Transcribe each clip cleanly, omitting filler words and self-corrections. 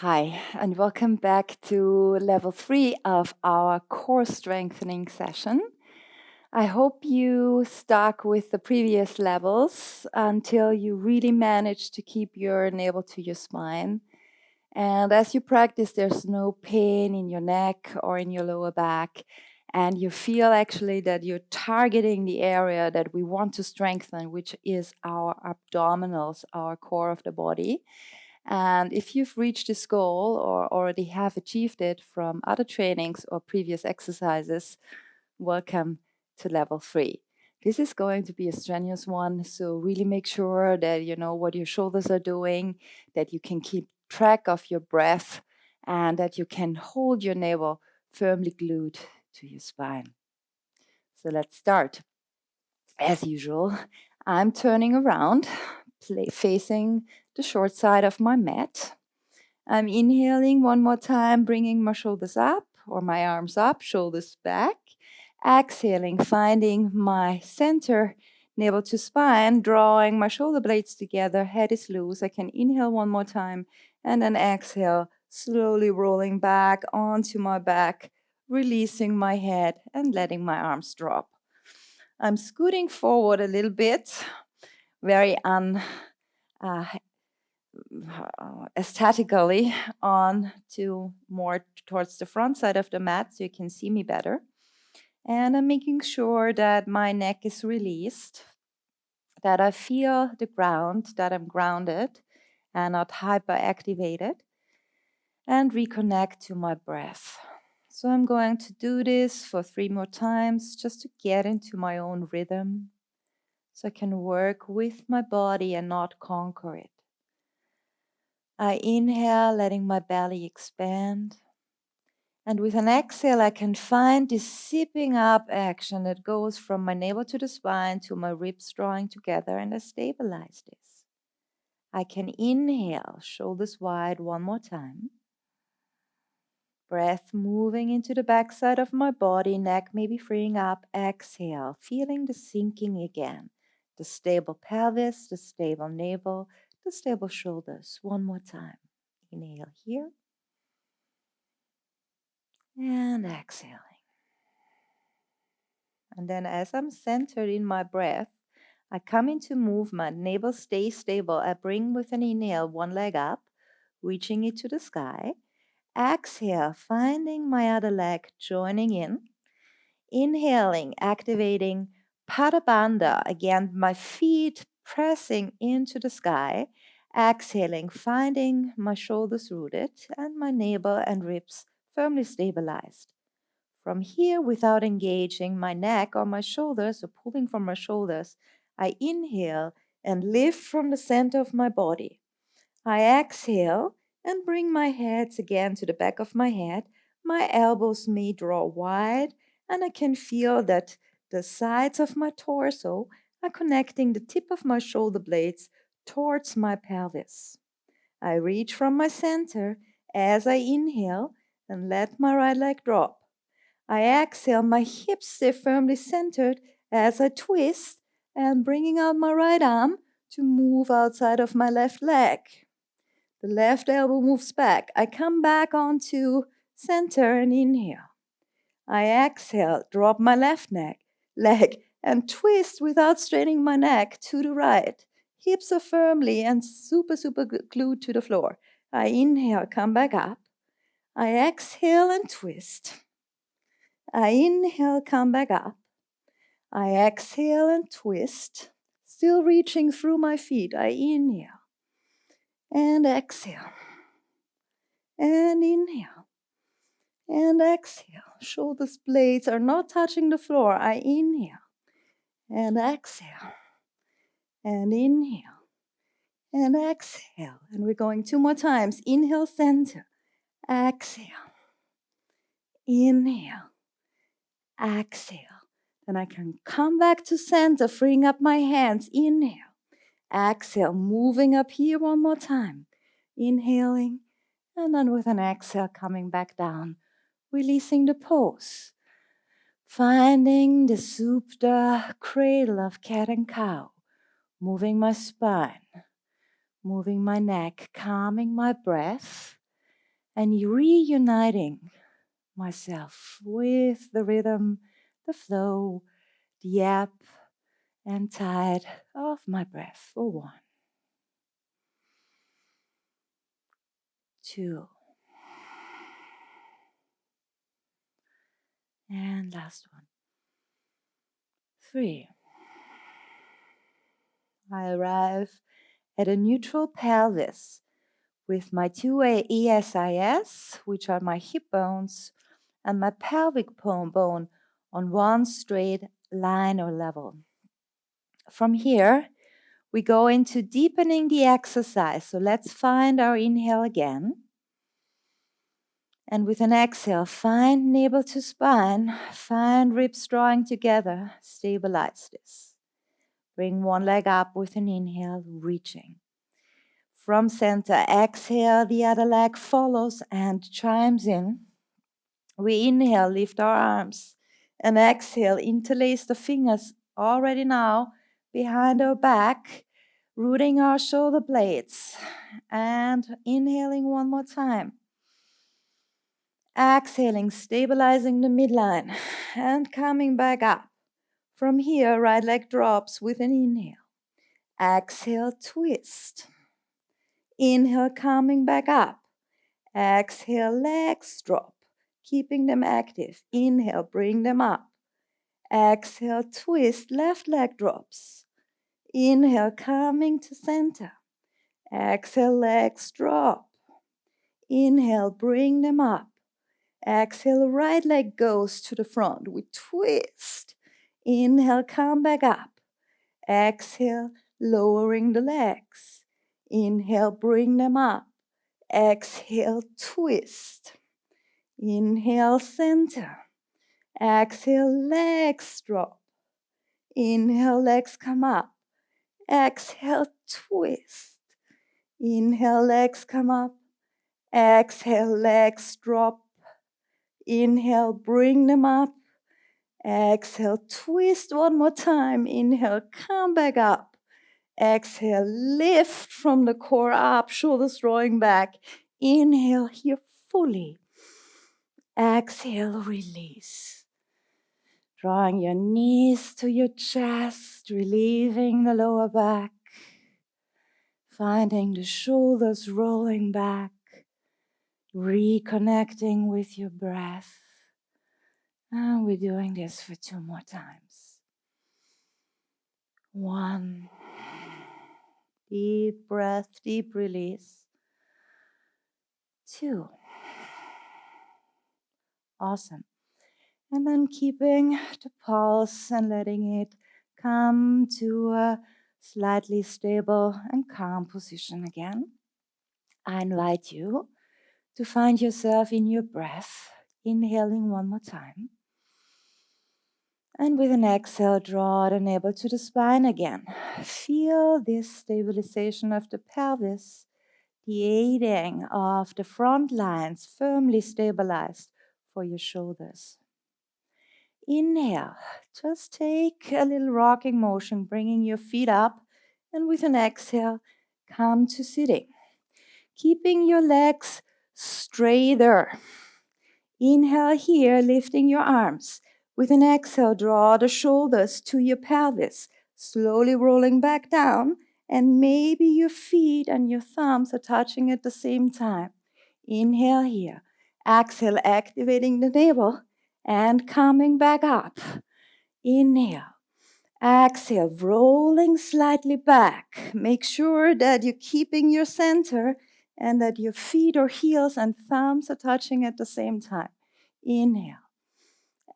Hi, and welcome back to level 3 of our core strengthening session. I hope you stuck with the previous levels until you really managed to keep your navel to your spine. And as you practice, there's no pain in your neck or in your lower back. And you feel actually that you're targeting the area that we want to strengthen, which is our abdominals, our core of the body. And if you've reached this goal or already have achieved it from other trainings or previous exercises, welcome to level 3. This is going to be a strenuous one, so really make sure that you know what your shoulders are doing, that you can keep track of your breath, and that you can hold your navel firmly glued to your spine. So let's start. As usual, I'm turning around, facing the short side of my mat. I'm inhaling one more time, bringing my shoulders up or my arms up, shoulders back. Exhaling, finding my center, navel to spine, drawing my shoulder blades together, head is loose. I can inhale one more time and then exhale, slowly rolling back onto my back, releasing my head and letting my arms drop. I'm scooting forward a little bit, very aesthetically on to more towards the front side of the mat so you can see me better. And I'm making sure that my neck is released, that I feel the ground, that I'm grounded and not hyperactivated, and reconnect to my breath. So I'm going to do this for 3 more times just to get into my own rhythm so I can work with my body and not conquer it. I inhale, letting my belly expand. And with an exhale, I can find this zipping up action that goes from my navel to the spine to my ribs drawing together, and I stabilize this. I can inhale, shoulders wide one more time. Breath moving into the backside of my body, neck maybe freeing up. Exhale, feeling the sinking again. The stable pelvis, the stable navel, the stable shoulders. One more time. Inhale here. And exhaling. And then as I'm centered in my breath, I come into movement. Navel stays stable. I bring with an inhale one leg up, reaching it to the sky. Exhale, finding my other leg, joining in. Inhaling, activating Pada Bandha. Again, my feet pressing into the sky. Exhaling, finding my shoulders rooted and my navel and ribs firmly stabilized. From here, without engaging my neck or my shoulders or pulling from my shoulders, I inhale and lift from the center of my body. I exhale and bring my hands again to the back of my head. My elbows may draw wide, and I can feel that the sides of my torso are connecting the tip of my shoulder blades towards my pelvis. I reach from my center as I inhale and let my right leg drop. I exhale, my hips stay firmly centered as I twist and bringing out my right arm to move outside of my left leg. The left elbow moves back. I come back onto center and inhale. I exhale, drop my left leg and twist without straining my neck to the right. Hips are firmly and super glued to the floor. I inhale, come back up. I exhale and twist. I inhale, come back up. I exhale and twist, still reaching through my feet. I inhale and exhale and inhale and exhale. Shoulders blades are not touching the floor. I inhale and exhale and inhale and exhale. And we're going 2 more times. Inhale, center. Exhale. Inhale. Exhale. Then I can come back to center, freeing up my hands. Inhale. Exhale, moving up here one more time. Inhaling, and then with an exhale, coming back down, releasing the pose. Finding the Supta cradle of cat and cow. Moving my spine, moving my neck, calming my breath. and reuniting myself with the rhythm, the flow, the ebb and tide of my breath for 1, 2, and last one, 3. I arrive at a neutral pelvis with my 2 ESIS, which are my hip bones, and my pelvic bone on one straight line or level. From here, we go into deepening the exercise. So let's find our inhale again. And with an exhale, find navel to spine, find ribs drawing together, stabilize this. Bring one leg up with an inhale, reaching. From center, exhale, the other leg follows and chimes in. We inhale, lift our arms, and exhale, interlace the fingers already now behind our back, rooting our shoulder blades, and inhaling one more time. Exhaling, stabilizing the midline, and coming back up. From here, right leg drops with an inhale. Exhale, twist. Inhale, coming back up. Exhale, legs drop, keeping them active. Inhale, bring them up. Exhale, twist, left leg drops. Inhale, coming to center. Exhale, legs drop. Inhale, bring them up. Exhale, right leg goes to the front. We twist. Inhale, come back up. Exhale, lowering the legs. Inhale, bring them up. Exhale, twist. Inhale, center. Exhale, legs drop. Inhale, legs come up. Exhale, twist. Inhale, legs come up. Exhale, legs drop. Inhale, bring them up. Exhale, twist one more time. Inhale, come back up. Exhale, lift from the core up, shoulders drawing back. Inhale here fully. Exhale, release. Drawing your knees to your chest, relieving the lower back. Finding the shoulders rolling back. Reconnecting with your breath. And we're doing this for 2 more times. 1. Deep breath, deep release. 2. Awesome. And then keeping the pulse and letting it come to a slightly stable and calm position again. I invite you to find yourself in your breath, inhaling one more time. And with an exhale, draw the navel to the spine again. Feel this stabilization of the pelvis, the aiding of the front lines firmly stabilized for your shoulders. Inhale, just take a little rocking motion, bringing your feet up, and with an exhale, come to sitting. Keeping your legs straighter. Inhale here, lifting your arms. With an exhale, draw the shoulders to your pelvis, slowly rolling back down, and maybe your feet and your thumbs are touching at the same time. Inhale here. Exhale, activating the navel and coming back up. Inhale. Exhale, rolling slightly back. Make sure that you're keeping your center and that your feet or heels and thumbs are touching at the same time. Inhale.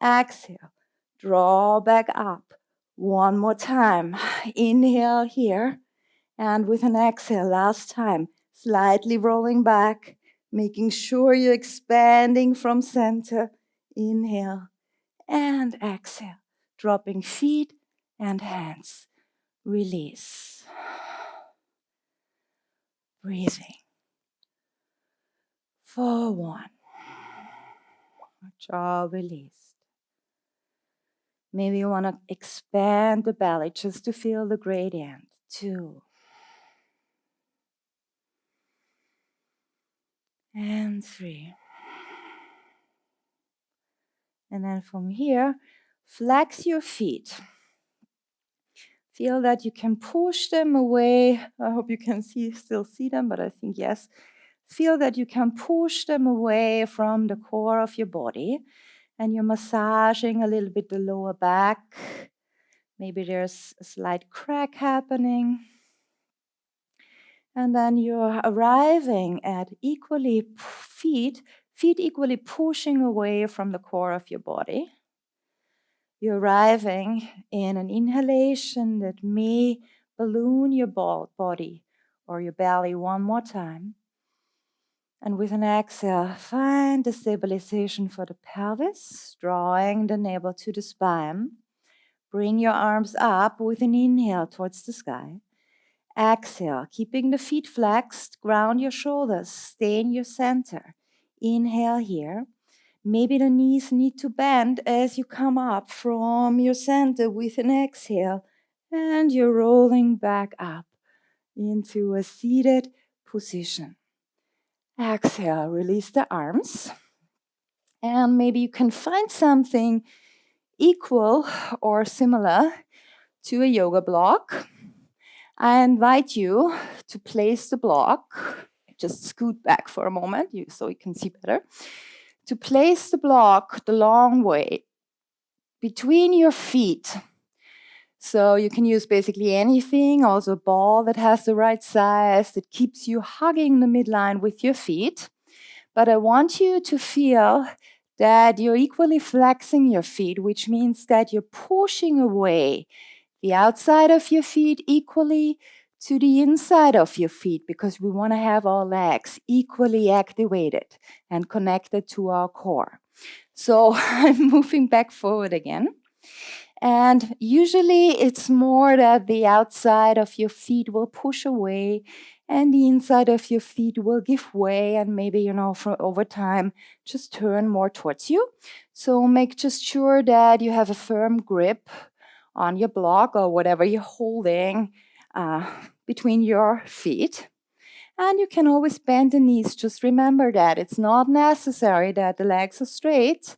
Exhale. Draw back up. One more time. Inhale here. And with an exhale, last time, slightly rolling back, making sure you're expanding from center. Inhale and exhale. Dropping feet and hands. Release. Breathing. For 1. Jaw released. Maybe you want to expand the belly just to feel the gradient. 2. and 3. And then from here, flex your feet. Feel that you can push them away. I hope you can still see them, but I think yes. Feel that you can push them away from the core of your body. And you're massaging a little bit the lower back. Maybe there's a slight crack happening. And then you're arriving at feet equally pushing away from the core of your body. You're arriving in an inhalation that may balloon your body or your belly one more time. And with an exhale, find the stabilization for the pelvis, drawing the navel to the spine. Bring your arms up with an inhale towards the sky. Exhale, keeping the feet flexed, ground your shoulders, stay in your center. Inhale here. Maybe the knees need to bend as you come up from your center with an exhale. And you're rolling back up into a seated position. Exhale, release the arms. And maybe you can find something equal or similar to a yoga block. I invite you to place the block. Just scoot back for a moment so you can see better. To place the block the long way between your feet. So you can use basically anything, also a ball that has the right size, that keeps you hugging the midline with your feet. But I want you to feel that you're equally flexing your feet, which means that you're pushing away the outside of your feet equally to the inside of your feet, because we want to have our legs equally activated and connected to our core. So I'm moving back forward again. And usually it's more that the outside of your feet will push away and the inside of your feet will give way, and maybe, over time, just turn more towards you. So make just sure that you have a firm grip on your block or whatever you're holding between your feet. And you can always bend the knees. Just remember that it's not necessary that the legs are straight.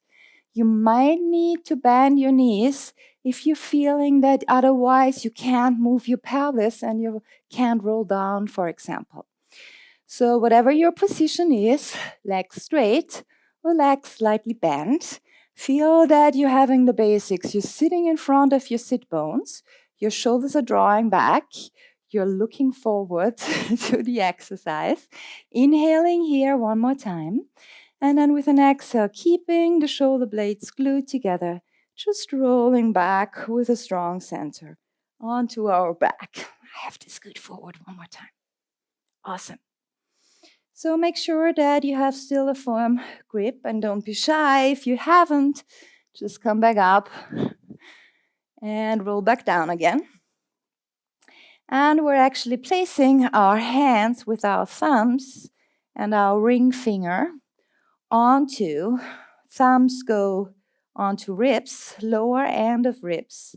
You might need to bend your knees if you're feeling that otherwise you can't move your pelvis and you can't roll down, for example. So whatever your position is, legs straight or legs slightly bent, feel that you're having the basics. You're sitting in front of your sit bones, your shoulders are drawing back, you're looking forward to the exercise. Inhaling here one more time. And then with an exhale, keeping the shoulder blades glued together, just rolling back with a strong center onto our back. I have to scoot forward one more time. Awesome. So make sure that you have still a firm grip and don't be shy. If you haven't, just come back up and roll back down again. And we're actually placing our hands with our thumbs and our ring finger onto, thumbs go onto ribs, lower end of ribs,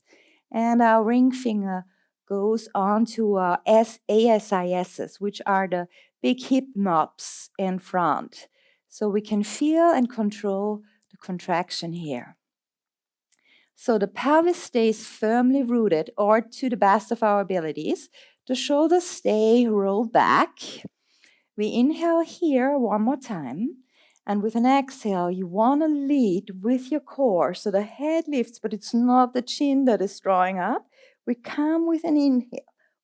and our ring finger goes onto our ASISs, which are the big hip knobs in front. So we can feel and control the contraction here. So the pelvis stays firmly rooted, or to the best of our abilities. The shoulders stay rolled back. We inhale here one more time. And with an exhale, you want to lead with your core. So the head lifts, but it's not the chin that is drawing up. We come with an inhale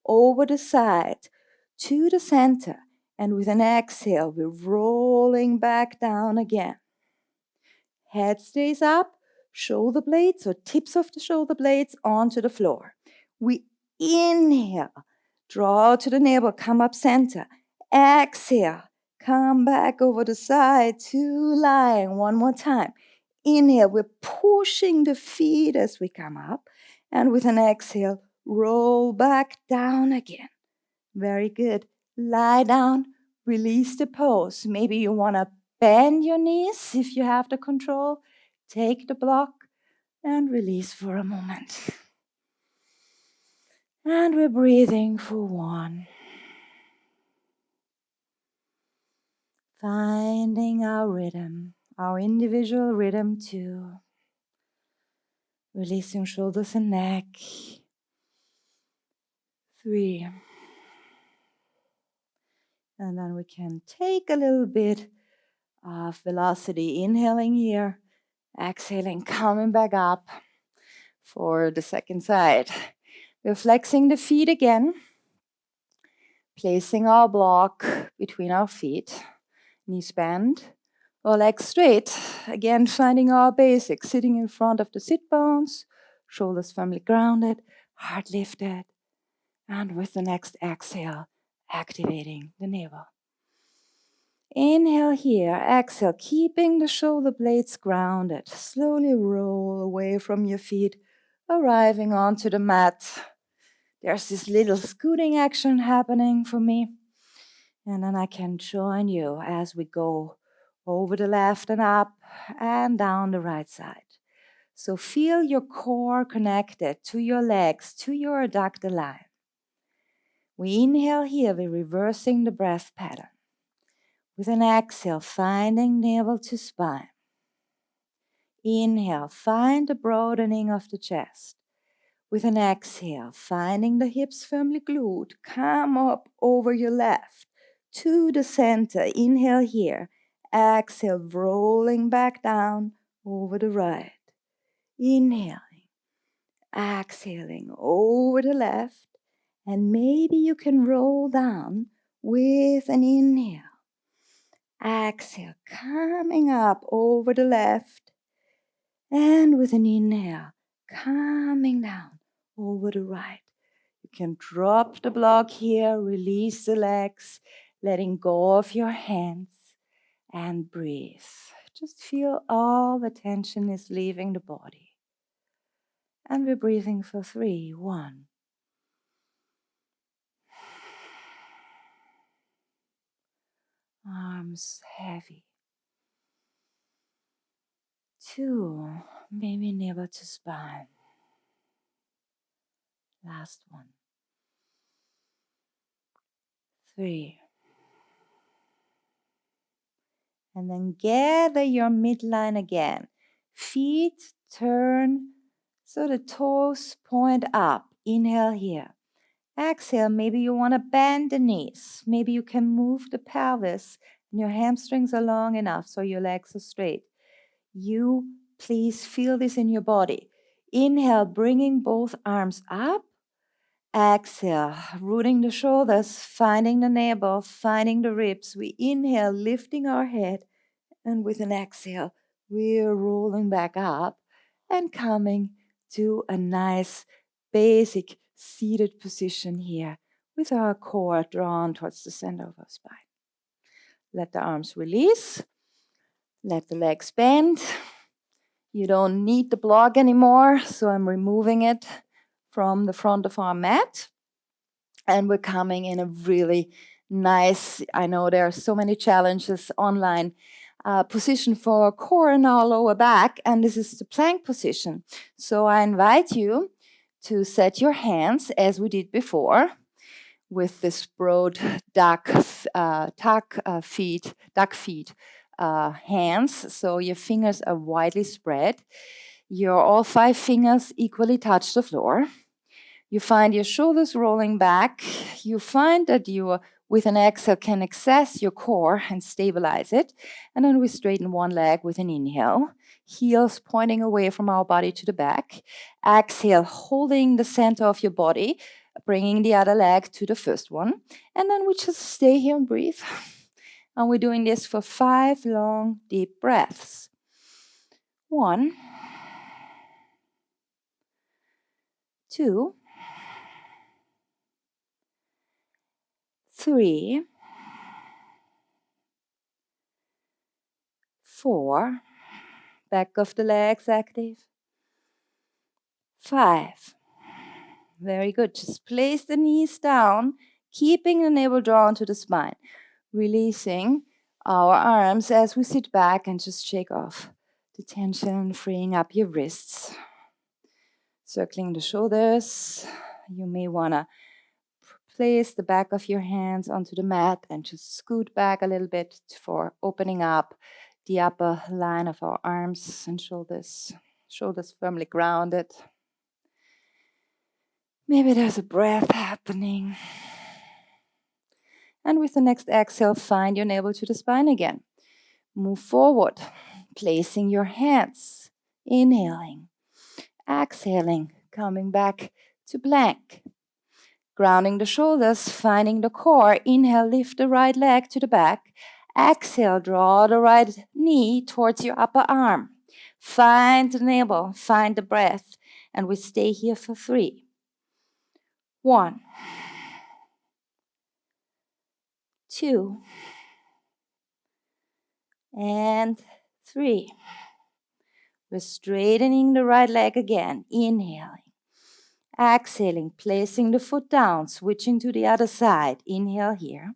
over the side to the center. And with an exhale, we're rolling back down again. Head stays up, shoulder blades or tips of the shoulder blades onto the floor. We inhale, draw to the navel, come up center. Exhale, come back over the side to lying. One more time. Inhale, we're pushing the feet as we come up. And with an exhale, roll back down again. Very good. Lie down, release the pose. Maybe you want to bend your knees if you have the control. Take the block and release for a moment. And we're breathing for 1. Finding our rhythm, our individual rhythm too. Releasing shoulders and neck. 3. And then we can take a little bit of velocity. Inhaling here, exhaling, coming back up for the second side. We're flexing the feet again, placing our block between our feet, knees bend, or legs straight. Again, finding our basics, sitting in front of the sit bones, shoulders firmly grounded, heart lifted, and with the next exhale, activating the navel. Inhale here, exhale, keeping the shoulder blades grounded. Slowly roll away from your feet, arriving onto the mat. There's this little scooting action happening for me. And then I can join you as we go over the left and up and down the right side. So feel your core connected to your legs, to your adductor line. We inhale here, we're reversing the breath pattern. With an exhale, finding navel to spine. Inhale, find the broadening of the chest. With an exhale, finding the hips firmly glued, come up over your left to the center. Inhale here. Exhale, rolling back down over the right. Inhaling, exhaling over the left. And maybe you can roll down with an inhale. Exhale, coming up over the left. And with an inhale, coming down over the right. You can drop the block here, release the legs, letting go of your hands, and breathe. Just feel all the tension is leaving the body. And we're breathing for 3. 1. Arms heavy. 2. Maybe navel to spine. Last one. 3. And then gather your midline again. Feet turn so the toes point up. Inhale here. Exhale, maybe you want to bend the knees. Maybe you can move the pelvis and your hamstrings are long enough so your legs are straight. You please feel this in your body. Inhale, bringing both arms up. Exhale, rooting the shoulders, finding the navel, finding the ribs. We inhale, lifting our head. And with an exhale, we're rolling back up and coming to a nice basic seated position here with our core drawn towards the center of our spine. Let the arms release. Let the legs bend. You don't need the block anymore, so I'm removing it from the front of our mat. And we're coming in a really nice, I know there are so many challenges online, position for our core and our lower back, and this is the plank position. So I invite you to set your hands as we did before with this broad duck feet hands. So your fingers are widely spread. Your all 5 fingers equally touch the floor. You find your shoulders rolling back. You find that you, with an exhale, can access your core and stabilize it. And then we straighten one leg with an inhale. Heels pointing away from our body to the back. Exhale, holding the center of your body, bringing the other leg to the first one. And then we just stay here and breathe. And we're doing this for 5 long, deep breaths. 1, 2, 3, 4, back of the legs active. 5. Very good. Just place the knees down, keeping the navel drawn to the spine. Releasing our arms as we sit back and just shake off the tension, freeing up your wrists. Circling the shoulders. You may want to place the back of your hands onto the mat and just scoot back a little bit for opening up the upper line of our arms and shoulders. Shoulders firmly grounded. Maybe there's a breath happening. And with the next exhale, find your navel to the spine again. Move forward, placing your hands. Inhaling. Exhaling, coming back to plank. Grounding the shoulders, finding the core. Inhale, lift the right leg to the back. Exhale, draw the right knee towards your upper arm. Find the navel, find the breath, and we stay here for 3. 1, 2, and 3. We're straightening the right leg again, inhaling. Exhaling, placing the foot down, switching to the other side. Inhale here.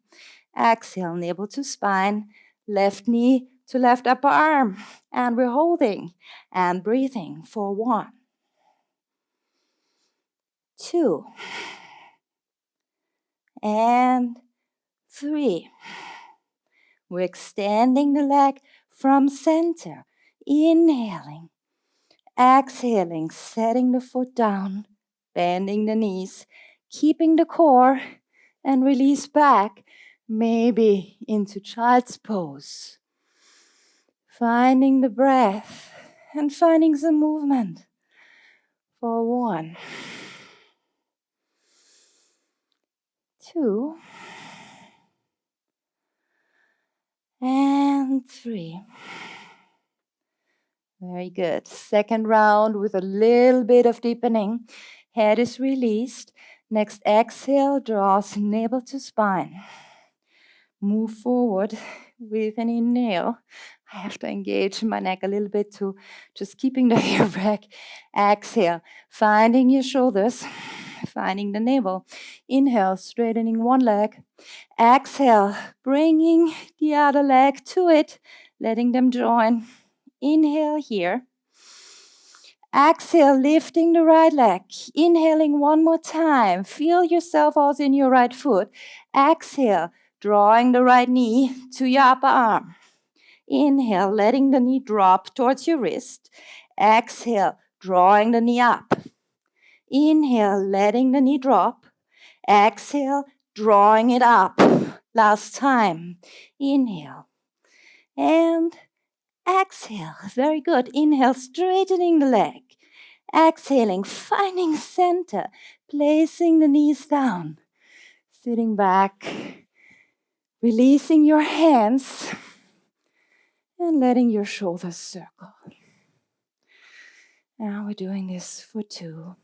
Exhale, navel to spine, left knee to left upper arm. And we're holding and breathing for 1, 2, and 3. We're extending the leg from center. Inhaling. Exhaling, setting the foot down, bending the knees, keeping the core, and release back, maybe into child's pose. Finding the breath and finding some movement for 1, 2, and 3. Very good. Second round with a little bit of deepening. Head is released. Next exhale, draws navel to spine. Move forward with an inhale. I have to engage my neck a little bit to just keeping the hair back. Exhale, finding your shoulders, finding the navel. Inhale, straightening one leg. Exhale, bringing the other leg to it, letting them join. Inhale here. Exhale, lifting the right leg. Inhaling one more time. Feel yourself also in your right foot. Exhale, drawing the right knee to your upper arm. Inhale, letting the knee drop towards your wrist. Exhale, drawing the knee up. Inhale, letting the knee drop. Exhale, drawing it up. Last time. Inhale. And exhale. Very good. Inhale, straightening the leg. Exhaling, finding center. Placing the knees down. Sitting back. Releasing your hands. And letting your shoulders circle. Now we're doing this for 2.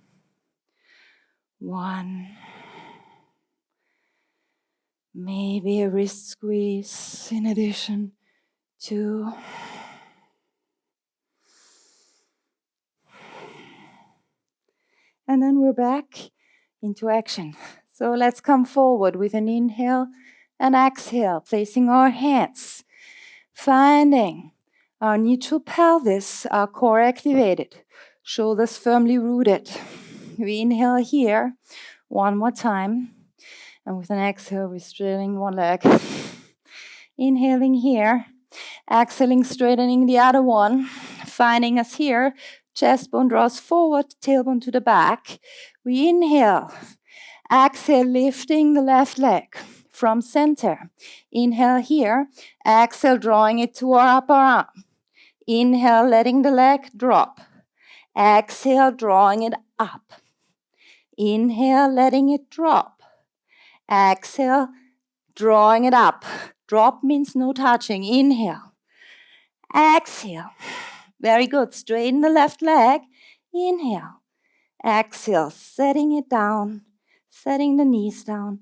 1. Maybe a wrist squeeze in addition. 2. And then we're back into action. So let's come forward with an inhale and exhale, placing our hands, finding our neutral pelvis, our core activated, shoulders firmly rooted. We inhale here, one more time, and with an exhale, we're straightening one leg. Inhaling here, exhaling, straightening the other one, finding us here. Chest bone draws forward, tailbone to the back. We inhale. Exhale, lifting the left leg from center. Inhale here. Exhale, drawing it to our upper arm. Inhale, letting the leg drop. Exhale, drawing it up. Inhale, letting it drop. Exhale, drawing it up. Drop means no touching. Inhale. Exhale. Very good. Straighten the left leg. Inhale. Exhale. Setting it down. Setting the knees down.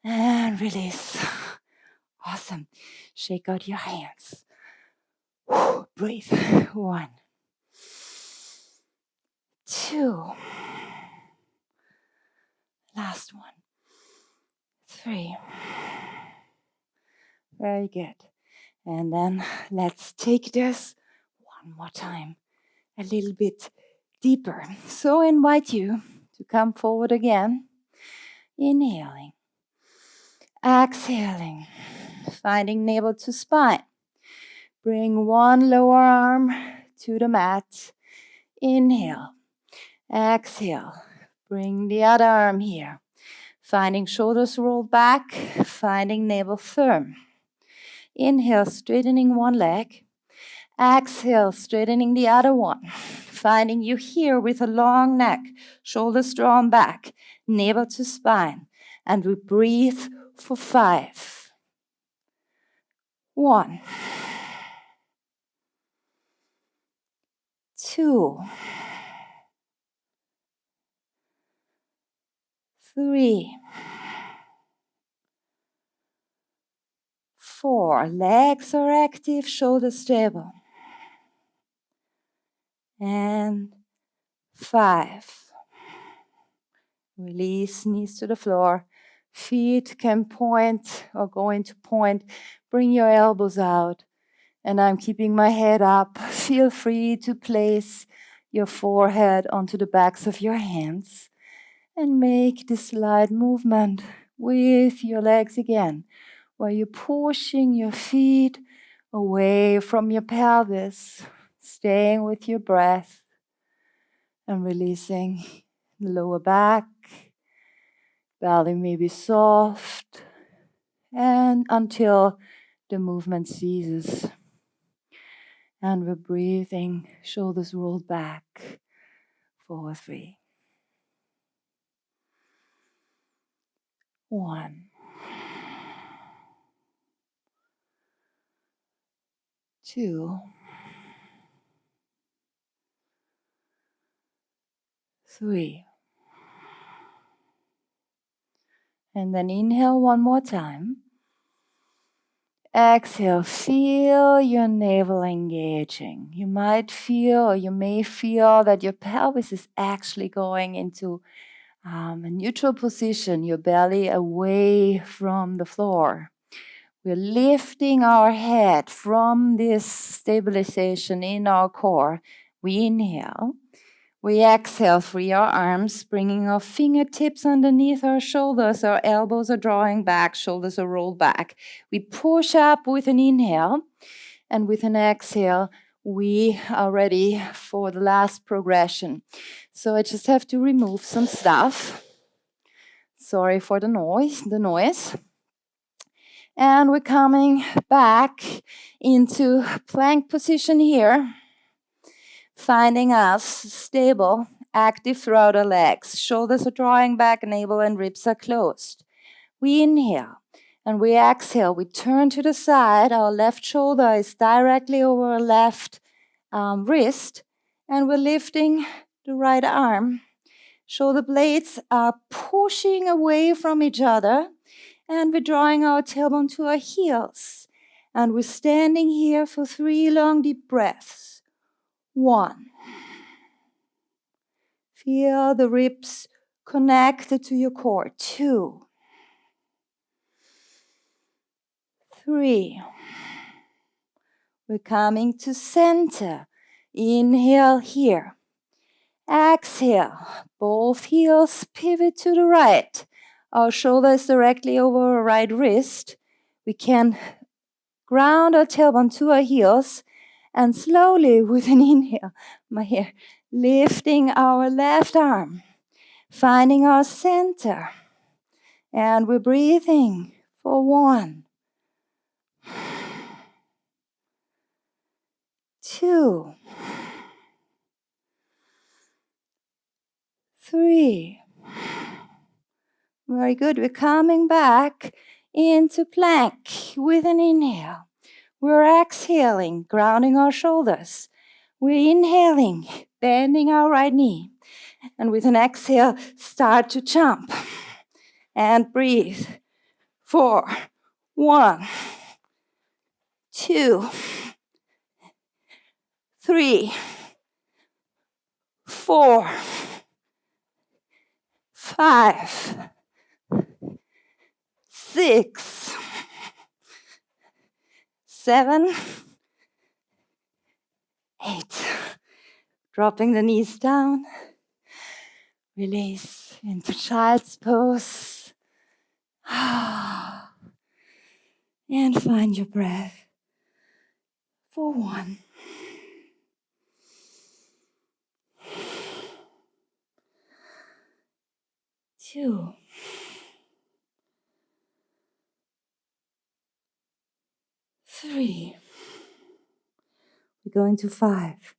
And release. Awesome. Shake out your hands. Breathe. 1. 2. Last one. 3. Very good. And then let's take this one more time. A little bit deeper. So I invite you to come forward again. Inhaling. Exhaling, finding navel to spine. Bring one lower arm to the mat. Inhale, exhale. Bring the other arm here. Finding shoulders rolled back, finding navel firm. Inhale, straightening one leg. Exhale, straightening the other one. Finding you here with a long neck, shoulders drawn back, navel to spine. And we breathe for 5. 1, 2, 3, 4. Legs are active, shoulders stable. And 5. Release knees to the floor. Feet can point or go into point. Bring your elbows out. And I'm keeping my head up. Feel free to place your forehead onto the backs of your hands. And make this light movement with your legs again, where you're pushing your feet away from your pelvis, staying with your breath and releasing the lower back. Belly may be soft, and until the movement ceases. And we're breathing, shoulders rolled back, 4, 3. 1, 2, 3. And then inhale one more time. Exhale, feel your navel engaging. You might feel, or you may feel, that your pelvis is actually going into a neutral position, your belly away from the floor. We're lifting our head from this stabilization in our core. We inhale. We exhale, free our arms, bringing our fingertips underneath our shoulders. Our elbows are drawing back, shoulders are rolled back. We push up with an inhale, and with an exhale, we are ready for the last progression. So I just have to remove some stuff. Sorry for the noise. And we're coming back into plank position here. Finding us stable, active throughout our legs. Shoulders are drawing back, navel and ribs are closed. We inhale and we exhale. We turn to the side. Our left shoulder is directly over our left wrist. And we're lifting the right arm. Shoulder blades are pushing away from each other. And we're drawing our tailbone to our heels. And we're standing here for 3 long deep breaths. 1. Feel the ribs connected to your core. 2. 3. We're coming to center. Inhale here. Exhale. Both heels pivot to the right. Our shoulder is directly over our right wrist. We can ground our tailbone to our heels. And slowly, with an inhale, lifting our left arm, finding our center. And we're breathing for 1, 2, 3. Very good. We're coming back into plank with an inhale. We're exhaling, grounding our shoulders. We're inhaling, bending our right knee. And with an exhale, start to jump. And breathe. 4, 1, 2, 3, 4, 5, 6, 7, 8. Dropping the knees down. Release into child's pose. And find your breath for 1, 2, 3. We're going to 5,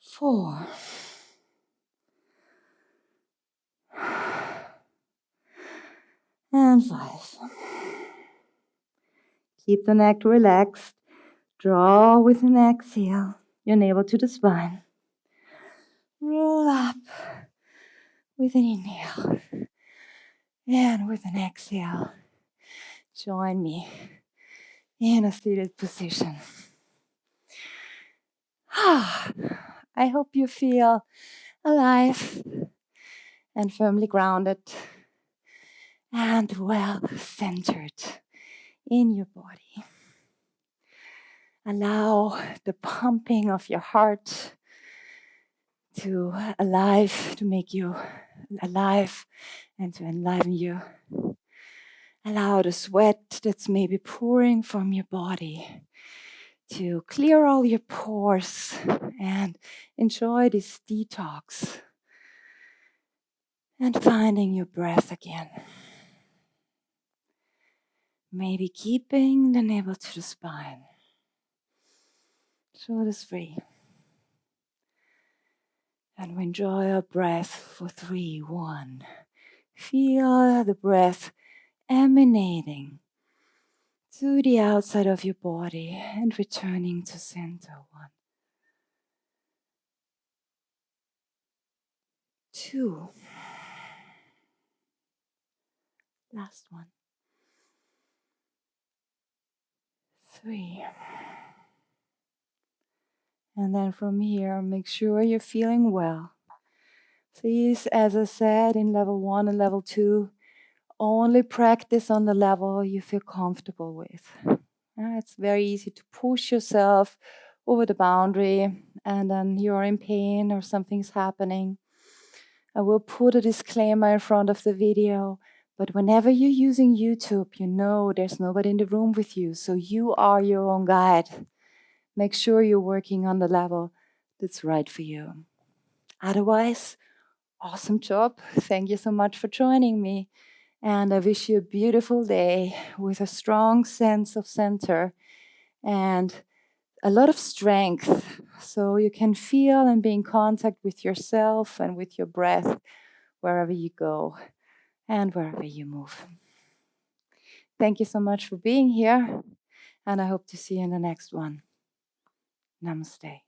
4, and 5. Keep the neck relaxed. Draw with an exhale your navel to the spine. Roll up with an inhale. And with an exhale, join me in a seated position. I hope you feel alive and firmly grounded and well centered in your body. Allow the pumping of your heart to make you alive and to enliven you. Allow the sweat that's maybe pouring from your body to clear all your pores and enjoy this detox and finding your breath again. Maybe keeping the navel to the spine. Shoulders free. And we enjoy our breath for 3, 1. Feel the breath emanating to the outside of your body and returning to center. 1, 2. Last one. 3. And then from here, make sure you're feeling well. Please, as I said in level 1 and level 2, only practice on the level you feel comfortable with. It's very easy to push yourself over the boundary and then you're in pain or something's happening. I will put a disclaimer in front of the video, but whenever you're using YouTube, you know there's nobody in the room with you, so you are your own guide. Make sure you're working on the level that's right for you. Otherwise, awesome job. Thank you so much for joining me. And I wish you a beautiful day with a strong sense of center and a lot of strength so you can feel and be in contact with yourself and with your breath wherever you go and wherever you move. Thank you so much for being here, and I hope to see you in the next one. Namaste.